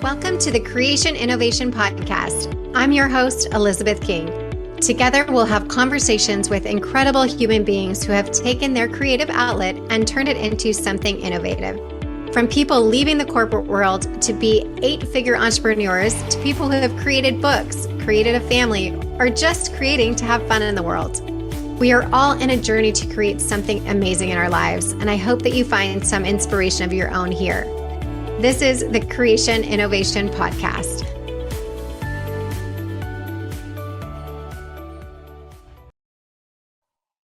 Welcome to the Creation Innovation Podcast. I'm your host, Elizabeth King. Together, we'll have conversations with incredible human beings who have taken their creative outlet and turned it into something innovative. From people leaving the corporate world to be 8-figure entrepreneurs to people who have created books, created a family, or just creating to have fun in the world. We are all in a journey to create something amazing in our lives, and I hope that you find some inspiration of your own here. This is the Creation Innovation Podcast.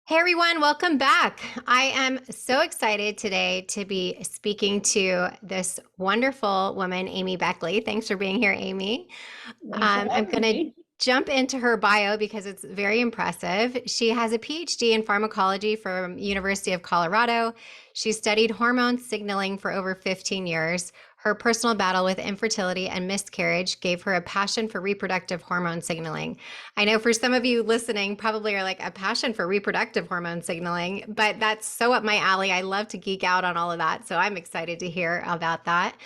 Hey everyone, welcome back. I am so excited today to be speaking to this wonderful woman, Amy Beckley. Thanks for being here, Amy. I'm going to jump into her bio because it's very impressive. She has a Ph.D. in pharmacology from University of Colorado. She studied hormone signaling for over 15 years. Her personal battle with infertility and miscarriage gave her a passion for reproductive hormone signaling. I know for some of you listening probably are like, a passion for reproductive hormone signaling, but that's so up my alley. I love to geek out on all of that. So I'm excited to hear about that.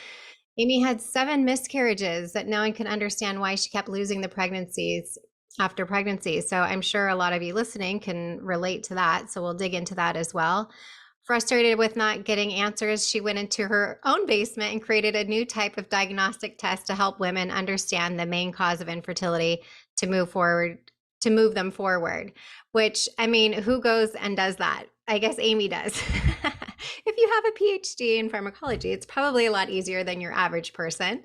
Amy had 7 miscarriages that now I can understand why she kept losing the pregnancies after pregnancy. So I'm sure a lot of you listening can relate to that. So we'll dig into that as well. Frustrated with not getting answers, she went into her own basement and created a new type of diagnostic test to help women understand the main cause of infertility to move them forward. Which, I mean, who goes and does that? I guess Amy does. If you have a PhD in pharmacology, it's probably a lot easier than your average person.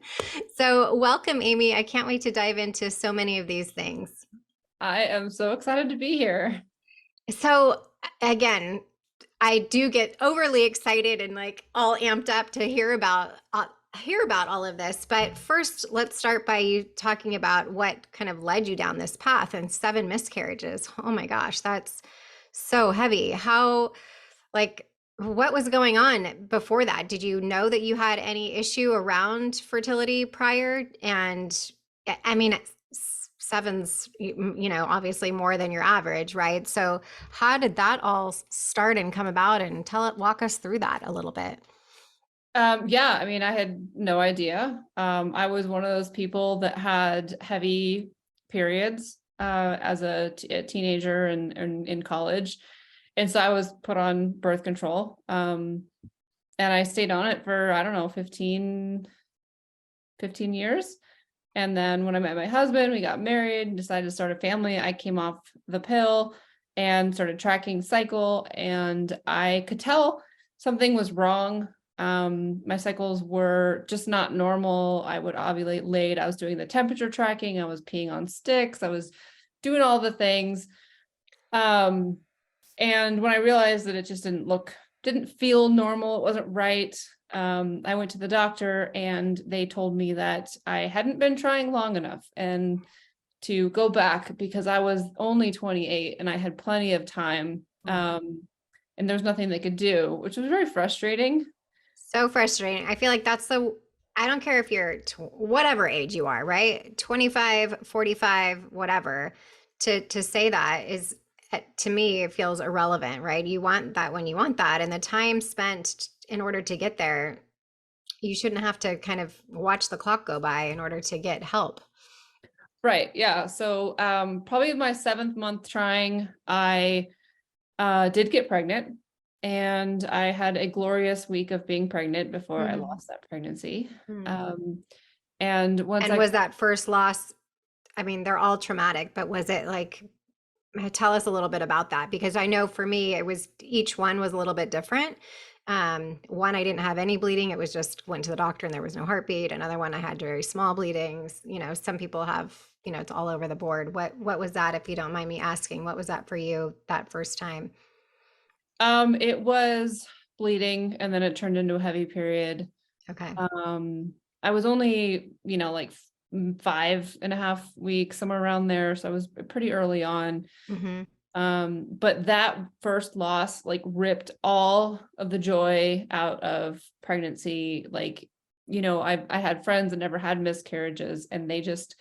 So welcome, Amy. I can't wait to dive into so many of these things. I am so excited to be here. So again, I do get overly excited and like all amped up to hear about all of this. But first, let's start by you talking about what kind of led you down this path and 7 miscarriages. Oh my gosh, that's so heavy. What was going on before that? Did you know that you had any issue around fertility prior? And I mean, 7's, obviously more than your average, right? So how did that all start and come about, and walk us through that a little bit? Yeah, I mean, I had no idea. I was one of those people that had heavy periods as a teenager and in college. And so I was put on birth control. And I stayed on it for, I don't know, 15 years. And then when I met my husband, we got married, decided to start a family. I came off the pill and started tracking cycle, and I could tell something was wrong. My cycles were just not normal. I would ovulate late. I was doing the temperature tracking. I was peeing on sticks. I was doing all the things. And when I realized that it just didn't feel normal, it wasn't right. I went to the doctor and they told me that I hadn't been trying long enough and to go back because I was only 28 and I had plenty of time. And there's nothing they could do, which was very frustrating. So frustrating. I feel like I don't care if you're whatever age you are, right? 25, 45, whatever, to say that is, to me, it feels irrelevant, right? You want that when you want that. And the time spent in order to get there, you shouldn't have to kind of watch the clock go by in order to get help. Right. Yeah. So probably my 7th month trying, I did get pregnant, and I had a glorious week of being pregnant before I lost that pregnancy. And was that first loss, I mean, they're all traumatic, but was it like, tell us a little bit about that, because I know for me, each one was a little bit different. One, I didn't have any bleeding. It was just went to the doctor and there was no heartbeat. Another one, I had very small bleedings. Some people have, it's all over the board. What was that, if you don't mind me asking? What was that for you that first time? It was bleeding, and then it turned into a heavy period. Okay. I was only, like 5.5 weeks, somewhere around there. So I was pretty early on. But that first loss like ripped all of the joy out of pregnancy. Like, I had friends that never had miscarriages, and they just,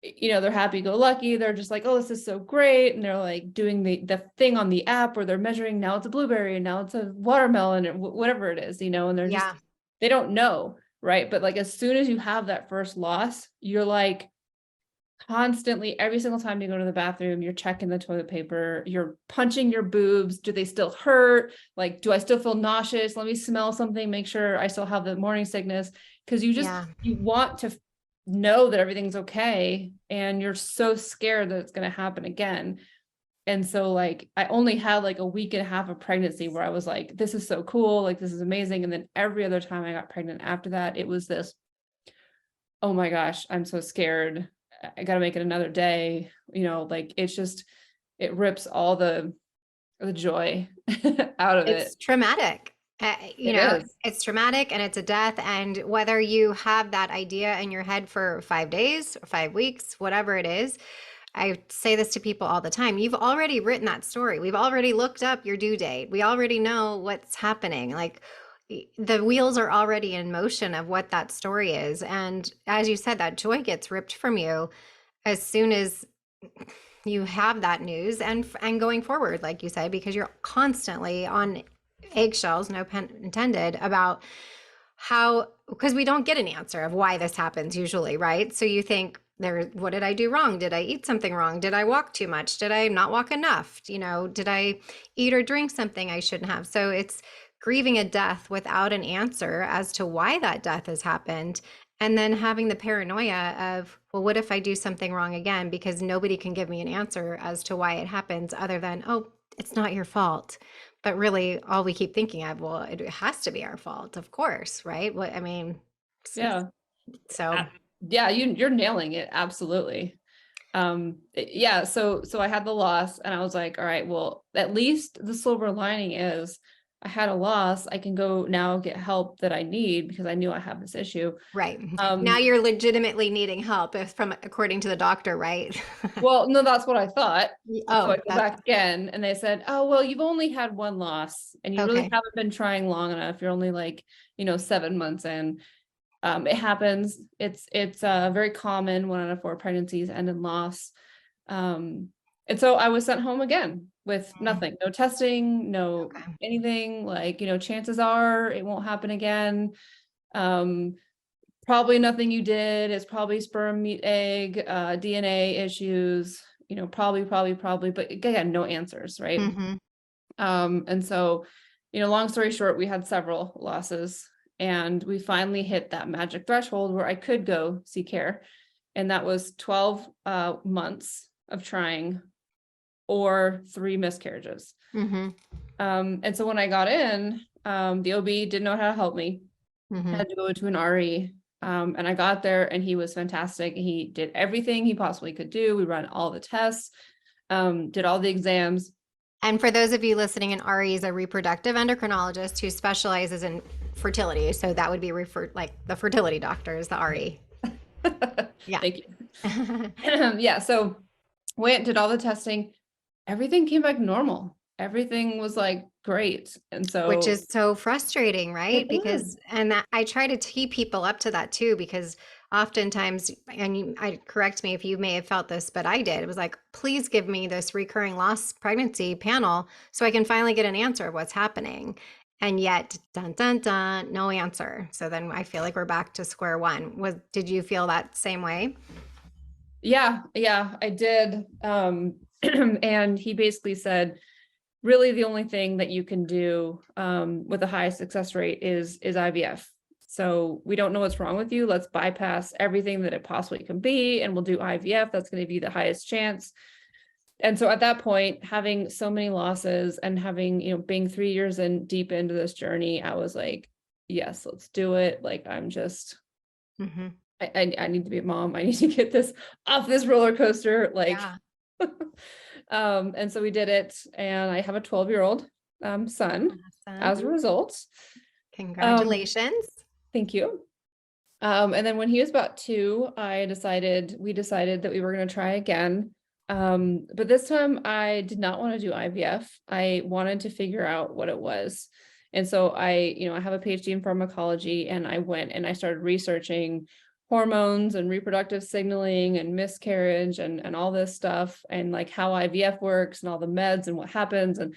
they're happy-go-lucky. They're just like, oh, this is so great. And they're like doing the thing on the app where they're measuring, now it's a blueberry and now it's a watermelon or whatever it is, and they're just, they don't know. right? But like, as soon as you have that first loss, you're like constantly, every single time you go to the bathroom, you're checking the toilet paper, you're punching your boobs. Do they still hurt? Like, do I still feel nauseous? Let me smell something, make sure I still have the morning sickness. Cause Yeah. you want to know that everything's okay. And you're so scared that it's going to happen again. And so like, I only had like a week and a half of pregnancy where I was like, this is so cool. Like, this is amazing. And then every other time I got pregnant after that, it was this, oh my gosh, I'm so scared. I got to make it another day. Like, it's just, it rips all the joy out of it. It's traumatic. It is. It's traumatic and it's a death. And whether you have that idea in your head for 5 days or 5 weeks, whatever it is, I say this to people all the time. You've already written that story. We've already looked up your due date. We already know what's happening. Like the wheels are already in motion of what that story is. And as you said, that joy gets ripped from you as soon as you have that news and going forward, like you said, because you're constantly on eggshells, no pun intended, about how, because we don't get an answer of why this happens usually, right? So you think, what did I do wrong? Did I eat something wrong? Did I walk too much? Did I not walk enough? Did I eat or drink something I shouldn't have? So it's grieving a death without an answer as to why that death has happened. And then having the paranoia of, well, what if I do something wrong again? Because nobody can give me an answer as to why it happens other than, oh, it's not your fault. But really, all we keep thinking of, well, it has to be our fault, of course, right? What I mean, Yeah. so Yeah, you're nailing it. Absolutely. Yeah. So I had the loss and I was like, all right, well, at least the silver lining is I had a loss. I can go now get help that I need because I knew I have this issue. right now you're legitimately needing help if from according to the doctor, right? Well, no, that's what I thought. So I Oh, go back again and they said, oh, well, you've only had one loss and you really okay. haven't been trying long enough. You're only like, 7 months in. It happens. It's very common. 1 out of 4 pregnancies end in loss. And so I was sent home again with nothing, no testing, no Okay. anything. Like, chances are it won't happen again. Probably nothing you did. It's probably sperm, meat, egg, DNA issues. Probably, but again, no answers, right? Mm-hmm. And so, long story short, we had several losses and we finally hit that magic threshold where I could go seek care. And that was 12 months of trying or 3 miscarriages. Mm-hmm. And so when I got in, the OB didn't know how to help me. I Mm-hmm. had to go to an RE. And I got there and he was fantastic. He did everything he possibly could do. We ran all the tests, did all the exams. And for those of you listening, an RE is a reproductive endocrinologist who specializes in fertility. So that would be referred like the fertility doctor is the RE. Yeah. Thank you. Yeah. So went, did all the testing. Everything came back normal. Everything was like great. And Which so is so frustrating, it right? is. Because, and that, I try to tee people up to that too, because oftentimes, and I correct me if you may have felt this, but I did. It was like, please give me this recurring loss pregnancy panel so I can finally get an answer of what's happening. And yet, dun dun dun, no answer. So then I feel like we're back to square one. Did you feel that same way? Yeah, I did. And he basically said, really the only thing that you can do with the highest success rate is IVF. So we don't know what's wrong with you. Let's bypass everything that it possibly can be, and we'll do IVF. That's going to be the highest chance. And so at that point, having so many losses and having, being 3 years in deep into this journey, I was like, yes, let's do it. Like, I'm just, Mm-hmm. I need to be a mom. I need to get this off this roller coaster. Like, Yeah. and so we did it. And I have a 12-year-old son as a Awesome. result. Um, Congratulations. thank you. And then when he was about 2, we decided that we were going to try again. But this time I did not want to do IVF. I wanted to figure out what it was. And so I have a PhD in pharmacology, and I went and I started researching hormones and reproductive signaling and miscarriage and all this stuff, and like how IVF works and all the meds and what happens, and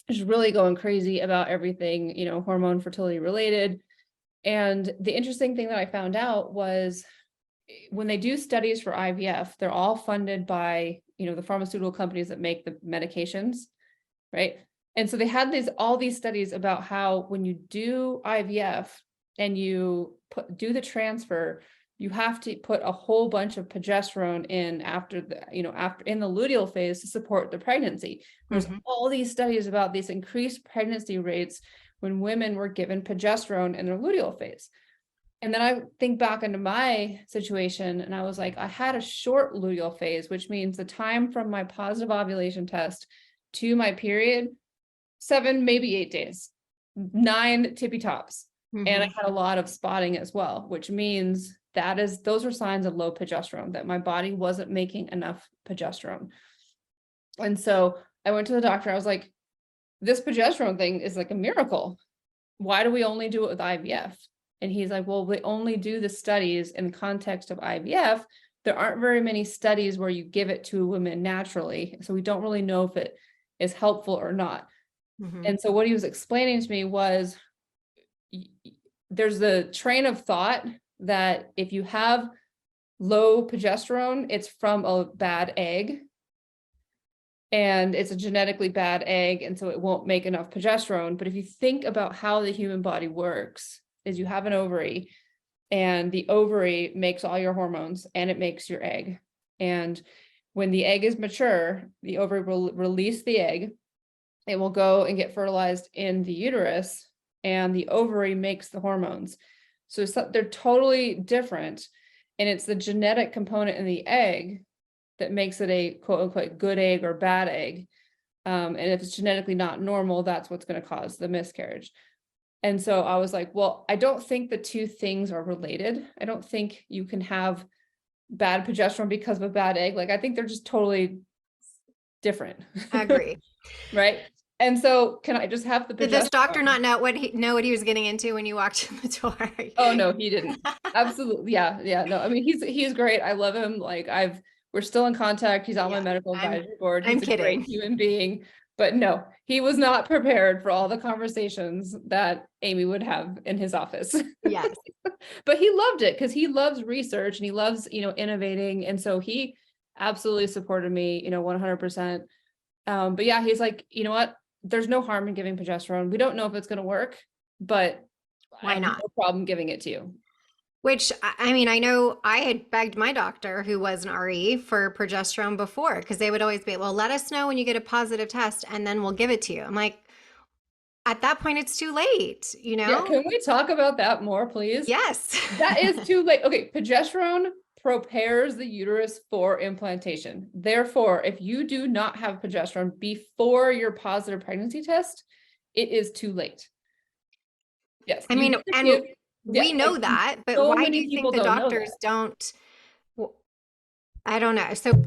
just really going crazy about everything, hormone fertility related. And the interesting thing that I found out was when they do studies for IVF, they're all funded by, the pharmaceutical companies that make the medications, right? And so they had all these studies about how when you do IVF and you do the transfer, you have to put a whole bunch of progesterone in after in the luteal phase to support the pregnancy. There's all these studies about these increased pregnancy rates when women were given progesterone in their luteal phase. And then I think back into my situation and I was like, I had a short luteal phase, which means the time from my positive ovulation test to my period, 7, maybe 8 days, 9 tippy tops. And I had a lot of spotting as well, which means those are signs of low progesterone, that my body wasn't making enough progesterone. And so I went to the doctor. I was like, this progesterone thing is like a miracle. Why do we only do it with IVF? And he's like, well, we only do the studies in the context of IVF. There aren't very many studies where you give it to a woman naturally. So we don't really know if it is helpful or not. And so what he was explaining to me was there's the train of thought that if you have low progesterone, it's from a bad egg. And it's a genetically bad egg, and so it won't make enough progesterone. But if you think about how the human body works, is you have an ovary, and the ovary makes all your hormones, and it makes your egg. And when the egg is mature, the ovary will release the egg. It will go and get fertilized in the uterus, and the ovary makes the hormones. So they're totally different. And it's the genetic component in the egg that makes it a quote unquote good egg or bad egg. And if it's genetically not normal, that's what's going to cause the miscarriage. And so I was like, well, I don't think the two things are related. I don't think you can have bad progesterone because of a bad egg. Like, I think they're just totally different. I agree. Right. And so can I just have the progesterone? Did this doctor not know what he was getting into when you walked in the door? Oh, no, he didn't. Absolutely. Yeah. Yeah. No, I mean, he's great. I love him. Like we're still in contact. He's on my medical advisory board. He's a great human being, but no, he was not prepared for all the conversations that Amy would have in his office. Yes. But he loved it because he loves research and he loves, innovating. And so he absolutely supported me, 100%. But yeah, he's like, you know what? There's no harm in giving progesterone. We don't know if it's going to work, but why not? No problem giving it to you. Which, I mean, I know I had begged my doctor, who was an RE, for progesterone before, because they would always be, well, let us know when you get a positive test and then we'll give it to you. I'm like, at that point, it's too late, Yeah, can we talk about that more, please? Yes. That is too late. Okay, progesterone prepares the uterus for implantation. Therefore, if you do not have progesterone before your positive pregnancy test, it is too late. Yes. I mean, and we know that, but so why do you think the doctors don't? Well, I don't know. So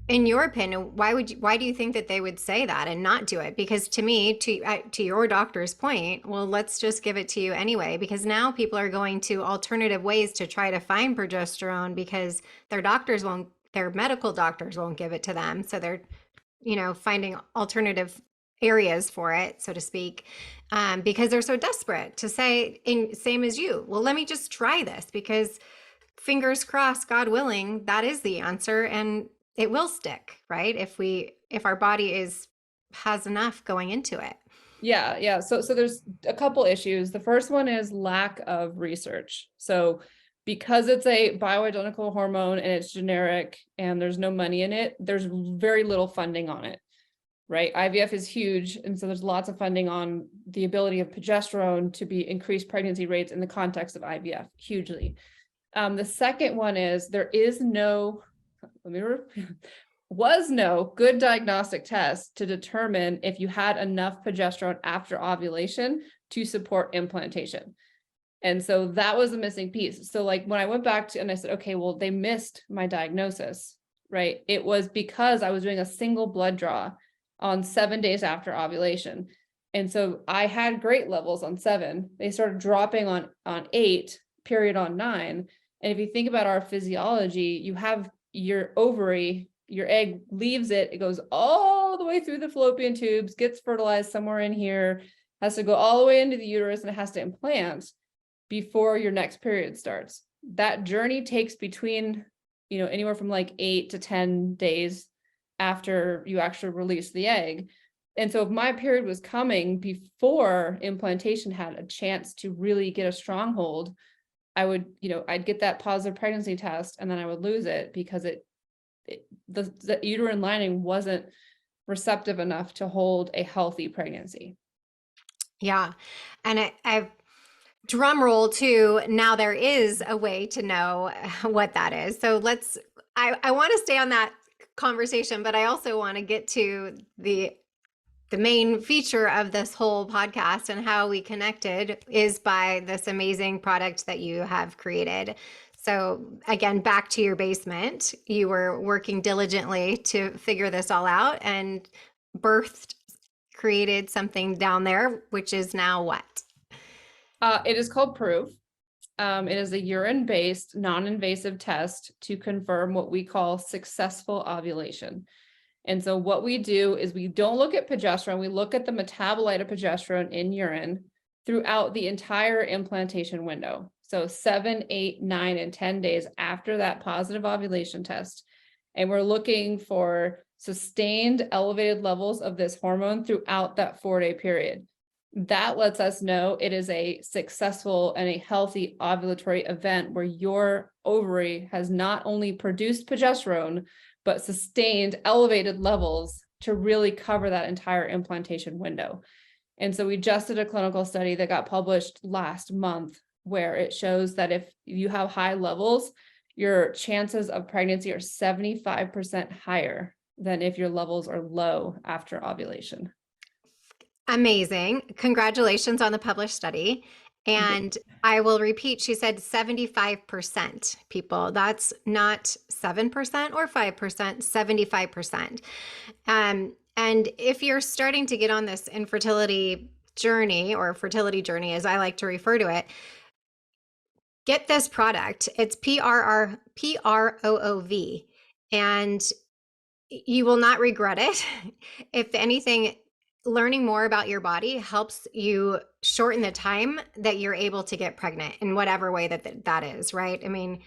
in your opinion, why do you think that they would say that and not do it? Because to me, to your doctor's point, well, let's just give it to you anyway, because now people are going to alternative ways to try to find progesterone because their medical doctors won't give it to them. So they're, finding alternative areas for it, so to speak, because they're so desperate to say, same as you, well, let me just try this because fingers crossed, God willing, that is the answer and it will stick, right? If our body has enough going into it. Yeah. Yeah. So there's a couple issues. The first one is lack of research. So because it's a bioidentical hormone and it's generic and there's no money in it, there's very little funding on it. Right? IVF is huge. And so there's lots of funding on the ability of progesterone to be increased pregnancy rates in the context of IVF, hugely. The second one is was no good diagnostic test to determine if you had enough progesterone after ovulation to support implantation. And so that was a missing piece. So like when I went back and I said, okay, well, they missed my diagnosis, right? It was because I was doing a single blood draw on 7 days after ovulation. And so I had great levels on 7. They started dropping on 8, period on 9. And if you think about our physiology, you have your ovary, your egg leaves it goes all the way through the fallopian tubes, gets fertilized somewhere in here, has to go all the way into the uterus, and it has to implant. before your next period starts. That journey takes between, anywhere from like 8 to 10 days after you actually release the egg. And so if my period was coming before implantation had a chance to really get a stronghold, I would, I'd get that positive pregnancy test and then I would lose it because the uterine lining wasn't receptive enough to hold a healthy pregnancy. Yeah. And I've drum roll too. Now there is a way to know what that is. So I want to stay on that conversation, but I also want to get to the main feature of this whole podcast and how we connected is by this amazing product that you have created. So again, back to your basement, you were working diligently to figure this all out and created something down there, which is now what? It is called Proof. It is a urine-based, non-invasive test to confirm what we call successful ovulation. And so what we do is we don't look at progesterone, we look at the metabolite of progesterone in urine throughout the entire implantation window. So 7, 8, 9, and 10 days after that positive ovulation test. And we're looking for sustained elevated levels of this hormone throughout that 4-day period. That lets us know it is a successful and a healthy ovulatory event where your ovary has not only produced progesterone, but sustained elevated levels to really cover that entire implantation window. And so we just did a clinical study that got published last month where it shows that if you have high levels, your chances of pregnancy are 75% higher than if your levels are low after ovulation. Amazing. Congratulations on the published study. And I will repeat, she said 75% people. That's not 7% or 5%, 75%. And if you're starting to get on this infertility journey or fertility journey, as I like to refer to it, get this product. It's PROOV, and you will not regret it. If anything, learning more about your body helps you shorten the time that you're able to get pregnant in whatever way that is, right? I mean,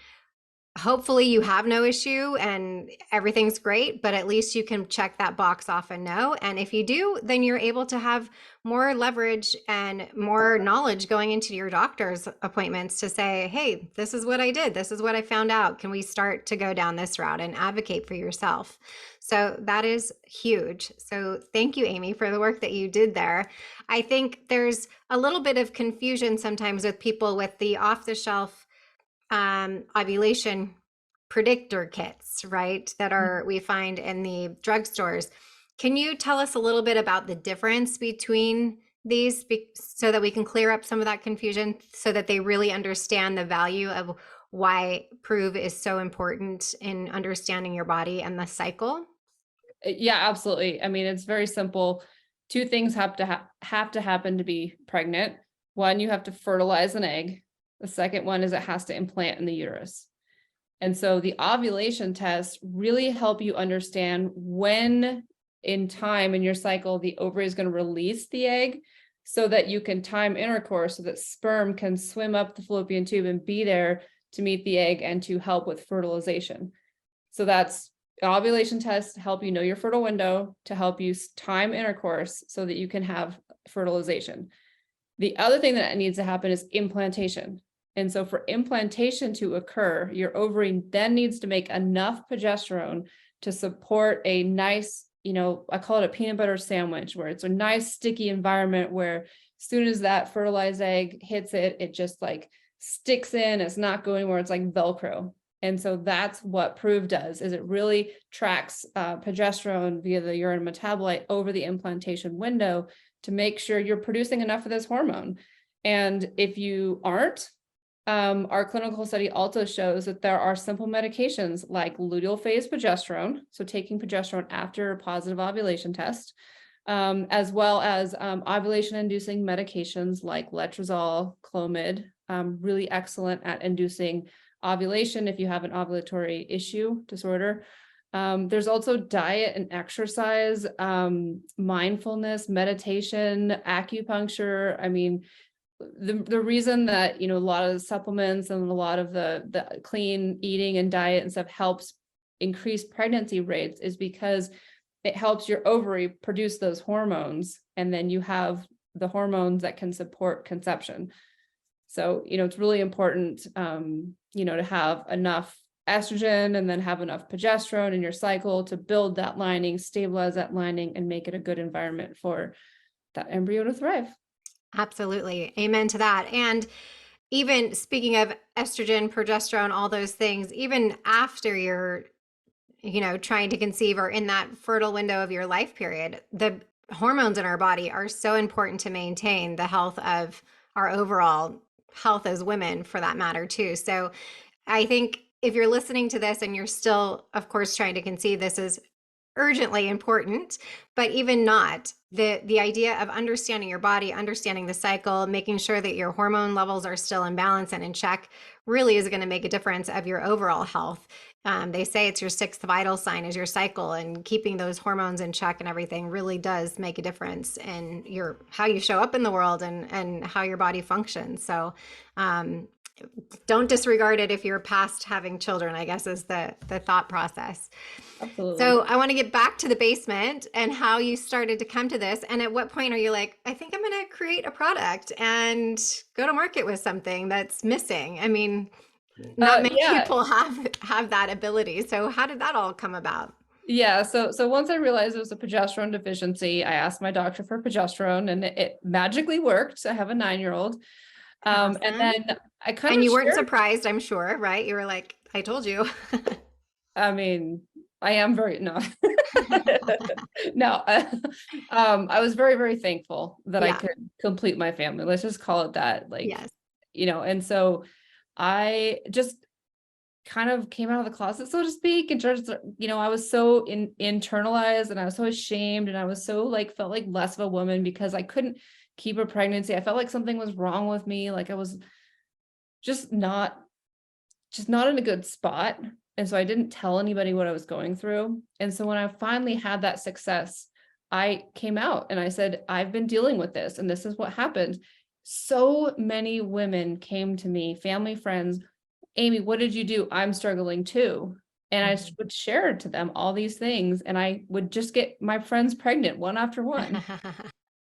hopefully you have no issue and everything's great, but at least you can check that box off and know. And if you do, then you're able to have more leverage and more knowledge going into your doctor's appointments to say, hey, this is what I did. This is what I found out. Can we start to go down this route and advocate for yourself? So that is huge. So thank you, Amy, for the work that you did there. I think there's a little bit of confusion sometimes with people with the off-the-shelf ovulation predictor kits, right? That are we find in the drugstores. Can you tell us a little bit about the difference between these so that we can clear up some of that confusion so that they really understand the value of why Prove is so important in understanding your body and the cycle? Yeah, absolutely. I mean, it's very simple. Two things have to happen to be pregnant. One, you have to fertilize an egg. The second one is it has to implant in the uterus. And so the ovulation tests really help you understand when in time in your cycle the ovary is going to release the egg so that you can time intercourse so that sperm can swim up the fallopian tube and be there to meet the egg and to help with fertilization. So that's ovulation tests to help you know your fertile window, to help you time intercourse so that you can have fertilization. The other thing that needs to happen is implantation. And so for implantation to occur, your ovary then needs to make enough progesterone to support a nice, I call it a peanut butter sandwich, where it's a nice sticky environment where as soon as that fertilized egg hits it, it just like sticks in, it's not going where it's like Velcro. And so that's what Prove does, is it really tracks progesterone via the urine metabolite over the implantation window to make sure you're producing enough of this hormone. And if you aren't, our clinical study also shows that there are simple medications like luteal phase progesterone, so taking progesterone after a positive ovulation test, as well as ovulation-inducing medications like letrozole, Clomid, really excellent at inducing ovulation if you have an ovulatory issue disorder. There's also diet and exercise, mindfulness, meditation, acupuncture. I mean, the reason that, a lot of the supplements and a lot of the clean eating and diet and stuff helps increase pregnancy rates is because it helps your ovary produce those hormones, and then you have the hormones that can support conception. So, it's really important, to have enough estrogen and then have enough progesterone in your cycle to build that lining, stabilize that lining, and make it a good environment for that embryo to thrive. Absolutely. Amen to that. And even speaking of estrogen, progesterone, all those things, even after you're, trying to conceive or in that fertile window of your life period, the hormones in our body are so important to maintain the health of our overall health as women, for that matter, too. So I think if you're listening to this and you're still, of course, trying to conceive, this is urgently important. But even not, the idea of understanding your body, understanding the cycle, making sure that your hormone levels are still in balance and in check, really is going to make a difference of your overall health. They say it's your sixth vital sign is your cycle, and keeping those hormones in check and everything really does make a difference in how you show up in the world and how your body functions. So don't disregard it if you're past having children, I guess, is the thought process. Absolutely. So I want to get back to the basement and how you started to come to this. And at what point are you like, I think I'm going to create a product and go to market with something that's missing? I mean, not many people have that ability. So how did that all come about? Yeah. So once I realized it was a progesterone deficiency, I asked my doctor for progesterone, and it magically worked. I have a 9-year-old. Awesome. And then I kind of And you weren't surprised, I'm sure, right? You were like, I told you. I mean, I am very, no, no, I was very, very thankful that I could complete my family. Let's just call it that. Like, yes. And so I just kind of came out of the closet, so to speak, and just, I was so internalized, and I was so ashamed, and I was so felt like less of a woman because I couldn't keep a pregnancy. I felt like something was wrong with me. Like I was just not in a good spot. And so I didn't tell anybody what I was going through. And so when I finally had that success, I came out and I said, I've been dealing with this, and this is what happened. So many women came to me, family, friends, Amy, what did you do? I'm struggling too. And I would share to them all these things, and I would just get my friends pregnant one after one.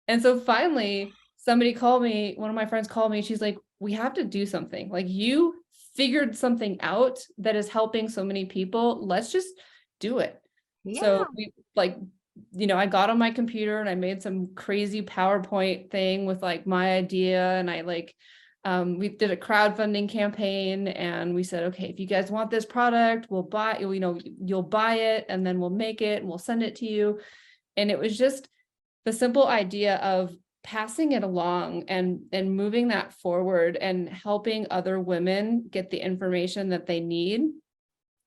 And so finally, one of my friends called me, she's like, we have to do something. Like, you figured something out that is helping so many people. Let's just do it. Yeah. So we I got on my computer and I made some crazy PowerPoint thing with my idea. And we did a crowdfunding campaign, and we said, okay, if you guys want this product, we'll buy, you'll buy it, and then we'll make it and we'll send it to you. And it was just the simple idea of passing it along and moving that forward and helping other women get the information that they need.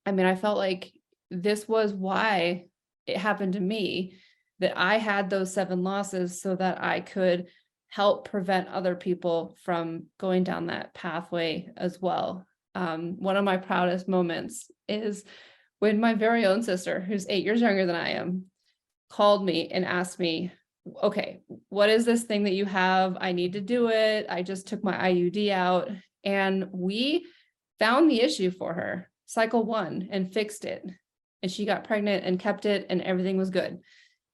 I mean, I felt like this was why it happened to me, that I had those 7 losses so that I could help prevent other people from going down that pathway as well. One of my proudest moments is when my very own sister, who's 8 years younger than I am, called me and asked me, okay, what is this thing that you have? I need to do it. I just took my IUD out. And we found the issue for her, cycle 1, and fixed it. And she got pregnant and kept it, and everything was good.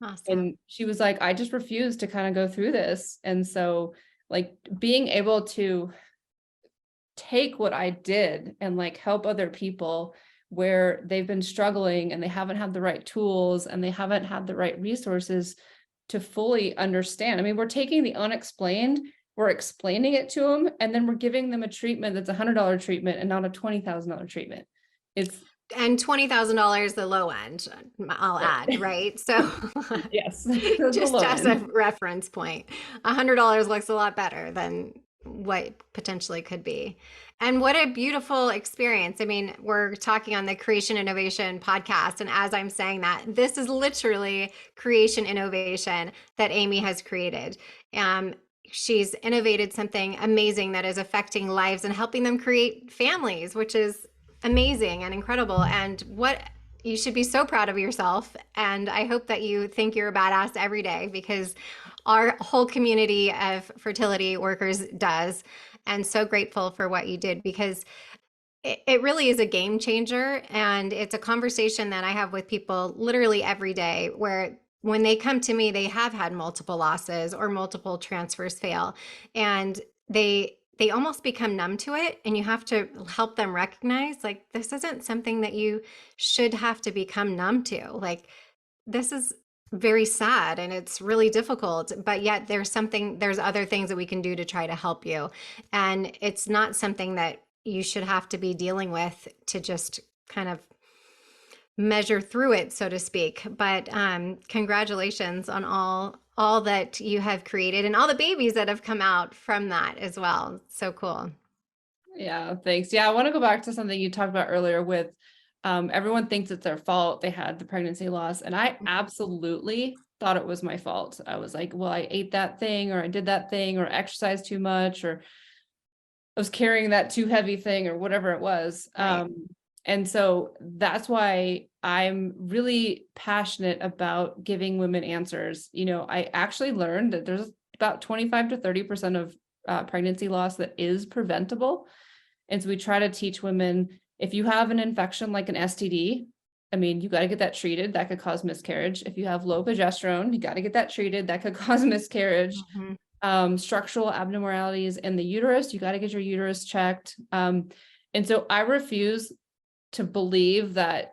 Awesome. And she was like, I just refused to kind of go through this. And so being able to take what I did and help other people where they've been struggling and they haven't had the right tools and they haven't had the right resources to fully understand. I mean, we're taking the unexplained, we're explaining it to them, and then we're giving them a treatment that's $100 treatment and not a $20,000 treatment. And $20,000 the low end, I'll add, right? So yes, just as a reference point, $100 looks a lot better than what potentially could be. And what a beautiful experience. I mean, we're talking on the Creation Innovation podcast. And as I'm saying that, this is literally creation innovation that Amy has created. She's innovated something amazing that is affecting lives and helping them create families, which is amazing and incredible. And you should be so proud of yourself. And I hope that you think you're a badass every day, because our whole community of fertility workers does. And so grateful for what you did, because it really is a game changer. And it's a conversation that I have with people literally every day, where when they come to me, they have had multiple losses or multiple transfers fail. And they almost become numb to it. And you have to help them recognize, like, this isn't something that you should have to become numb to. Like, this is very sad and it's really difficult, but yet there's other things that we can do to try to help you. And it's not something that you should have to be dealing with to just kind of measure through it, so to speak. But congratulations on all that you have created and all the babies that have come out from that as well. So cool. Yeah, thanks. Yeah, I want to go back to something you talked about earlier with everyone thinks it's their fault they had the pregnancy loss. And I absolutely thought it was my fault. I was like, well, I ate that thing, or I did that thing, or exercised too much, or I was carrying that too heavy thing, or whatever it was. Right. And so that's why I'm really passionate about giving women answers. I actually learned that there's about 25 to 30% of pregnancy loss that is preventable. And so we try to teach women, if you have an infection like an STD, I mean, you got to get that treated. That could cause miscarriage. If you have low progesterone, you got to get that treated. That could cause miscarriage. Mhm. Structural abnormalities in the uterus, you got to get your uterus checked. And so I refuse to believe that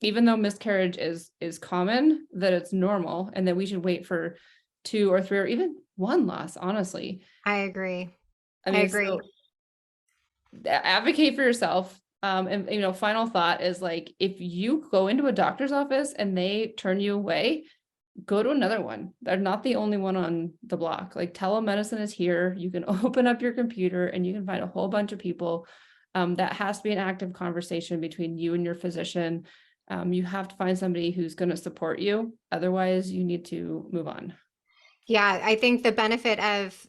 even though miscarriage is common, that it's normal and that we should wait for 2 or 3 or even 1 loss, honestly. I agree. I I mean, agree. so advocate for yourself. And final thought is, like, if you go into a doctor's office and they turn you away, go to another one. They're not the only one on the block. Like, telemedicine is here. You can open up your computer and you can find a whole bunch of people. That has to be an active conversation between you and your physician. You have to find somebody who's going to support you. Otherwise, you need to move on. Yeah, I think the benefit of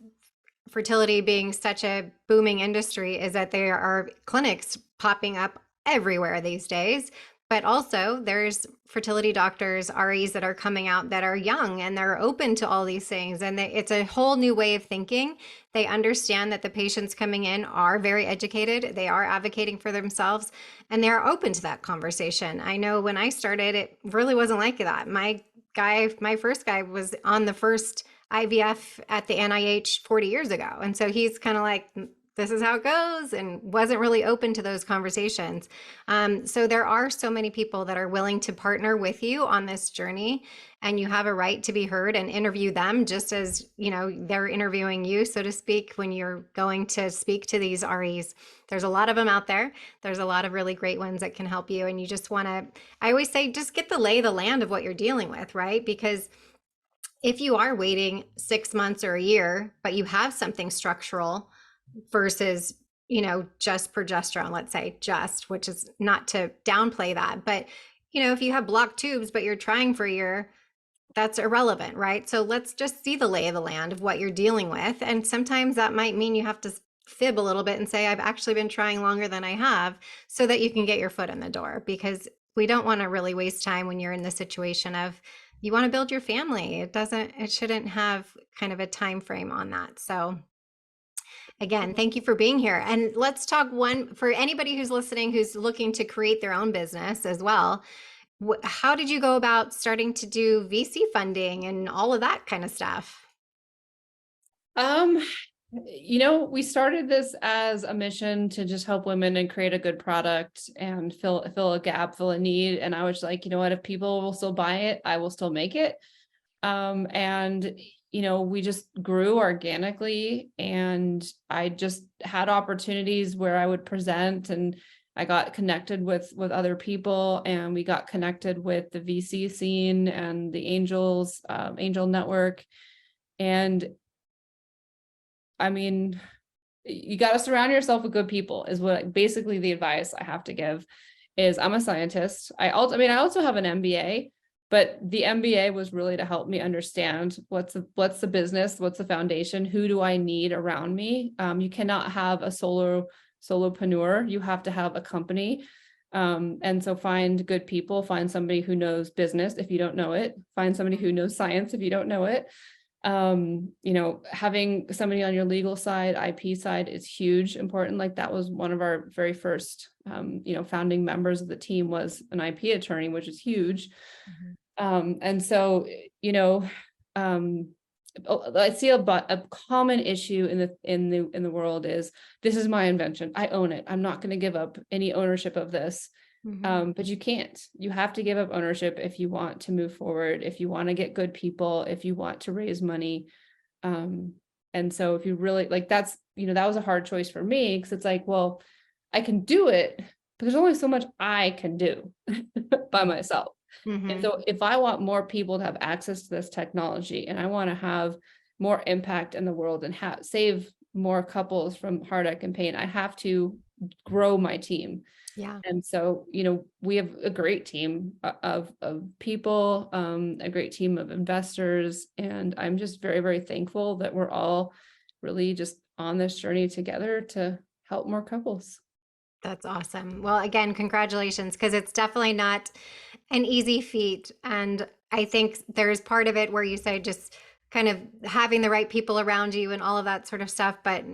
fertility being such a booming industry is that there are clinics popping up everywhere these days. But also, there's fertility doctors, REs that are coming out that are young and they're open to all these things. And it's a whole new way of thinking. They understand that the patients coming in are very educated, they are advocating for themselves, and they're open to that conversation. I know when I started, it really wasn't like that. My first guy was on the first IVF at the NIH 40 years ago. And so he's kind of like, this is how it goes, and wasn't really open to those conversations. So there are so many people that are willing to partner with you on this journey, and you have a right to be heard and interview them just as, they're interviewing you, so to speak, when you're going to speak to these REs. There's a lot of them out there. There's a lot of really great ones that can help you. And you just want to, I always say, just get the lay of the land of what you're dealing with, right? Because if you are waiting 6 months or a year, but you have something structural versus, just progesterone, let's say, which is not to downplay that, but if you have blocked tubes, but you're trying for a year, that's irrelevant, right? So let's just see the lay of the land of what you're dealing with. And sometimes that might mean you have to fib a little bit and say, I've actually been trying longer than I have, so that you can get your foot in the door, because we don't want to really waste time when you're in the situation of, you want to build your family. It shouldn't have kind of a time frame on that. So again, thank you for being here. And let's talk for anybody who's listening, who's looking to create their own business as well. How did you go about starting to do VC funding and all of that kind of stuff? We started this as a mission to just help women and create a good product and fill a gap, fill a need. And I was like, you know what, if people will still buy it, I will still make it. And we just grew organically, and I just had opportunities where I would present, and I got connected with other people, and we got connected with the VC scene and the angel network. And I mean, you got to surround yourself with good people is what basically the advice I have to give is. I'm a scientist. I also have an MBA, but the MBA was really to help me understand what's the business, what's the foundation, who do I need around me. You cannot have a solopreneur. You have to have a company. And so find good people, find somebody who knows business if you don't know it, find somebody who knows science if you don't know it. Having somebody on your legal side, IP side is huge, important. Like that was one of our very first, founding members of the team was an IP attorney, which is huge. And so, I see a common issue in the world is this is my invention. I own it. I'm not going to give up any ownership of this. But you can't. You have to give up ownership if you want to move forward, if you want to get good people, if you want to raise money. And so if you really like that was a hard choice for me because it's like, well, I can do it, but there's only so much I can do by myself. And so if I want more people to have access to this technology and I want to have more impact in the world and save more couples from heartache and pain, I have to grow my team. Yeah. And so, we have a great team of people, a great team of investors. And I'm just very, very thankful that we're all really just on this journey together to help more couples. That's awesome. Well, again, congratulations, because it's definitely not an easy feat. And I think there's part of it where you say just kind of having the right people around you and all of that sort of stuff. But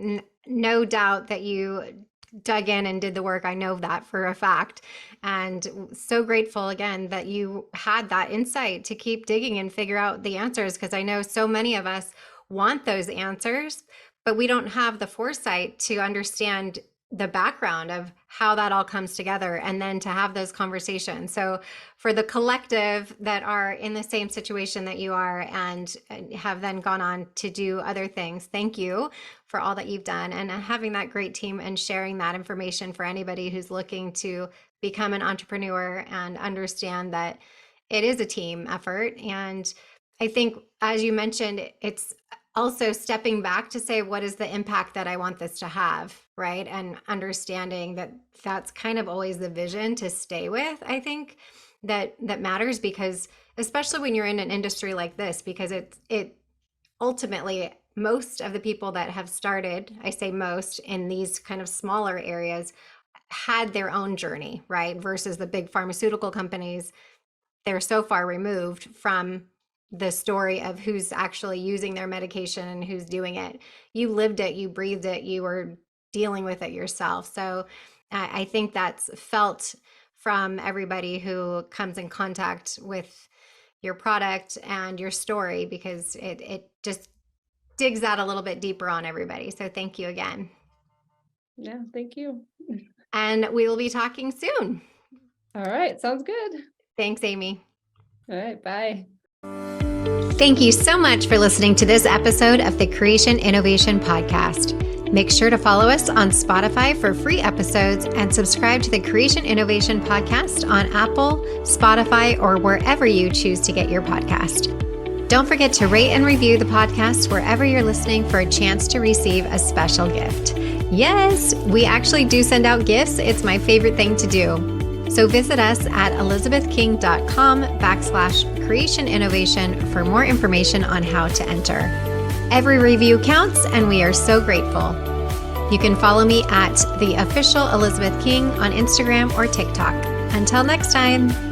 no doubt that you dug in and did the work. I know that for a fact. And so grateful again that you had that insight to keep digging and figure out the answers, because I know so many of us want those answers, but we don't have the foresight to understand the background of how that all comes together and then to have those conversations. So for the collective that are in the same situation that you are and have then gone on to do other things, thank you for all that you've done and having that great team and sharing that information for anybody who's looking to become an entrepreneur and understand that it is a team effort. And I think, as you mentioned, it's also stepping back to say, what is the impact that I want this to have, right? And understanding that that's kind of always the vision to stay with, I think, that matters, because especially when you're in an industry like this, because it ultimately, most of the people that have started, I say most, in these kind of smaller areas had their own journey, right? Versus the big pharmaceutical companies, they're so far removed from the story of who's actually using their medication and who's doing it. You lived it, you breathed it, you were dealing with it yourself. So I think that's felt from everybody who comes in contact with your product and your story, because it just digs out a little bit deeper on everybody. So thank you again. Yeah, thank you. And we will be talking soon. All right, sounds good. Thanks, Amy. All right, bye. Thank you so much for listening to this episode of the Creation Innovation Podcast. Make sure to follow us on Spotify for free episodes and subscribe to the Creation Innovation Podcast on Apple, Spotify, or wherever you choose to get your podcast. Don't forget to rate and review the podcast wherever you're listening for a chance to receive a special gift. Yes, we actually do send out gifts. It's my favorite thing to do. So visit us at elizabethking.com/creation innovation for more information on how to enter. Every review counts, and we are so grateful. You can follow me at the official Elizabeth King on Instagram or TikTok. Until next time.